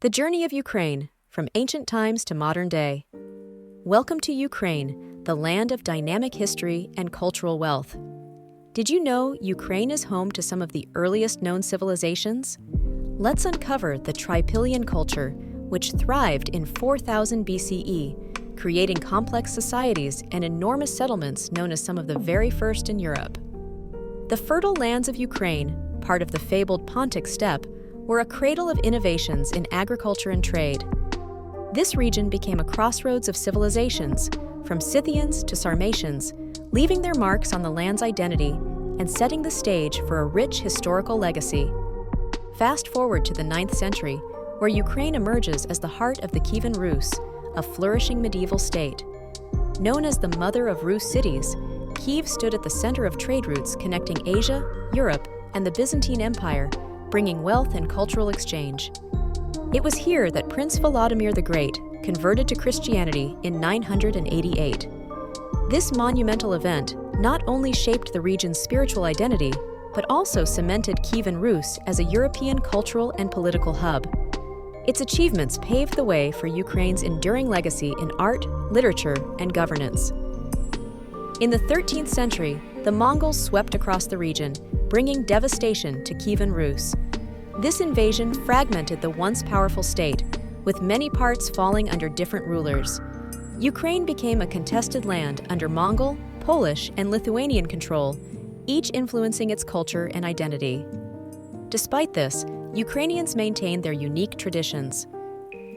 The Journey of Ukraine, from ancient times to modern day. Welcome to Ukraine, the land of dynamic history and cultural wealth. Did you know Ukraine is home to some of the earliest known civilizations? Let's uncover the Trypillian culture, which thrived in 4000 BCE, creating complex societies and enormous settlements known as some of the very first in Europe. The fertile lands of Ukraine, part of the fabled Pontic steppe, were a cradle of innovations in agriculture and trade. This region became a crossroads of civilizations, from Scythians to Sarmatians, leaving their marks on the land's identity and setting the stage for a rich historical legacy. Fast forward to the 9th century, where Ukraine emerges as the heart of the Kievan Rus, a flourishing medieval state. Known as the Mother of Rus cities, Kiev stood at the center of trade routes connecting Asia, Europe, and the Byzantine Empire, bringing wealth and cultural exchange. It was here that Prince Volodymyr the Great converted to Christianity in 988. This monumental event not only shaped the region's spiritual identity, but also cemented Kievan Rus as a European cultural and political hub. Its achievements paved the way for Ukraine's enduring legacy in art, literature, and governance. In the 13th century, the Mongols swept across the region, bringing devastation to Kievan Rus. This invasion fragmented the once powerful state, with many parts falling under different rulers. Ukraine became a contested land under Mongol, Polish, and Lithuanian control, each influencing its culture and identity. Despite this, Ukrainians maintained their unique traditions.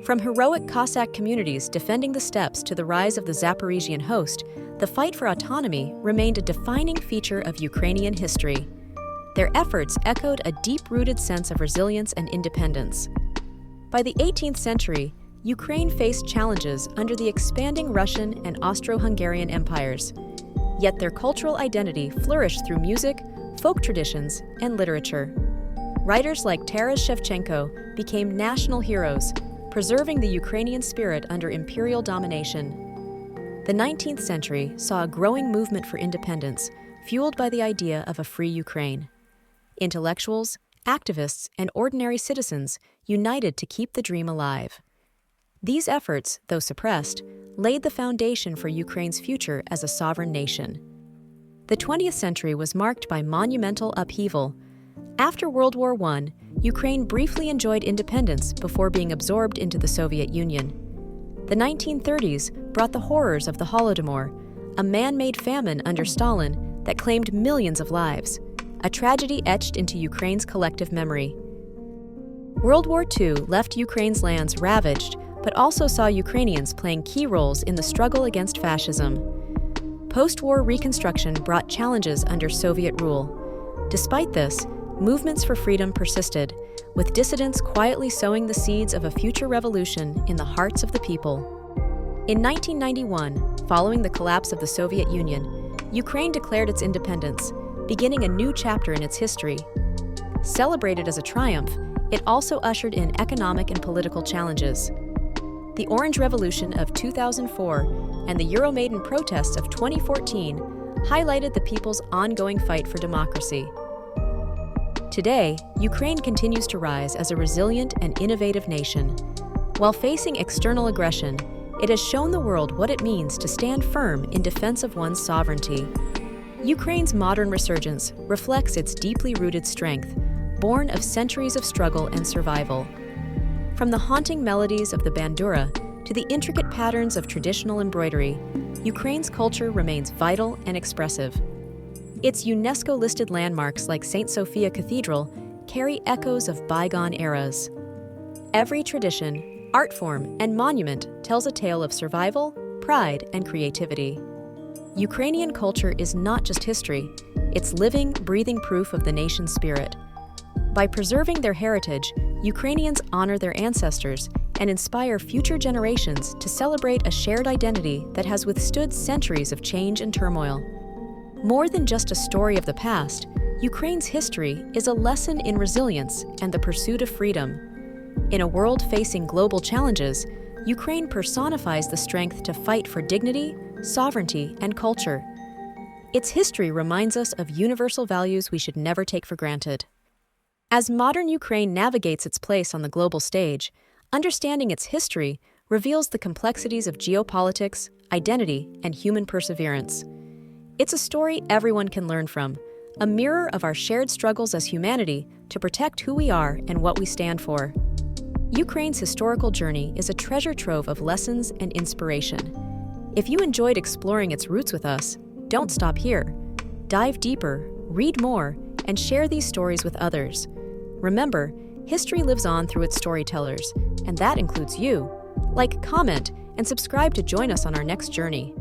From heroic Cossack communities defending the steppes to the rise of the Zaporizhian host, the fight for autonomy remained a defining feature of Ukrainian history. Their efforts echoed a deep-rooted sense of resilience and independence. By the 18th century, Ukraine faced challenges under the expanding Russian and Austro-Hungarian empires. Yet their cultural identity flourished through music, folk traditions, and literature. Writers like Taras Shevchenko became national heroes, preserving the Ukrainian spirit under imperial domination. The 19th century saw a growing movement for independence, fueled by the idea of a free Ukraine. Intellectuals, activists, and ordinary citizens united to keep the dream alive. These efforts, though suppressed, laid the foundation for Ukraine's future as a sovereign nation. The 20th century was marked by monumental upheaval. After World War I, Ukraine briefly enjoyed independence before being absorbed into the Soviet Union. The 1930s brought the horrors of the Holodomor, a man-made famine under Stalin that claimed millions of lives, a tragedy etched into Ukraine's collective memory. World War II left Ukraine's lands ravaged, but also saw Ukrainians playing key roles in the struggle against fascism. Post-war reconstruction brought challenges under Soviet rule. Despite this, movements for freedom persisted, with dissidents quietly sowing the seeds of a future revolution in the hearts of the people. In 1991, following the collapse of the Soviet Union, Ukraine declared its independence, beginning a new chapter in its history. Celebrated as a triumph, it also ushered in economic and political challenges. The Orange Revolution of 2004 and the Euromaidan protests of 2014 highlighted the people's ongoing fight for democracy. Today, Ukraine continues to rise as a resilient and innovative nation. While facing external aggression, it has shown the world what it means to stand firm in defense of one's sovereignty. Ukraine's modern resurgence reflects its deeply rooted strength, born of centuries of struggle and survival. From the haunting melodies of the bandura to the intricate patterns of traditional embroidery, Ukraine's culture remains vital and expressive. Its UNESCO-listed landmarks like St. Sophia Cathedral carry echoes of bygone eras. Every tradition, art form, and monument tells a tale of survival, pride, and creativity. Ukrainian culture is not just history, it's living, breathing proof of the nation's spirit. By preserving their heritage, Ukrainians honor their ancestors and inspire future generations to celebrate a shared identity that has withstood centuries of change and turmoil. More than just a story of the past, Ukraine's history is a lesson in resilience and the pursuit of freedom. In a world facing global challenges, Ukraine personifies the strength to fight for dignity, sovereignty, and culture. Its history reminds us of universal values we should never take for granted. As modern Ukraine navigates its place on the global stage, Understanding its history reveals the complexities of geopolitics, identity, and human perseverance. It's a story everyone can learn from, a mirror of our shared struggles as humanity to protect who we are and what we stand for. Ukraine's historical journey is a treasure trove of lessons and inspiration. If you enjoyed exploring its roots with us, don't stop here. Dive deeper, read more, and share these stories with others. Remember, history lives on through its storytellers, and that includes you. Like, comment, and subscribe to join us on our next journey.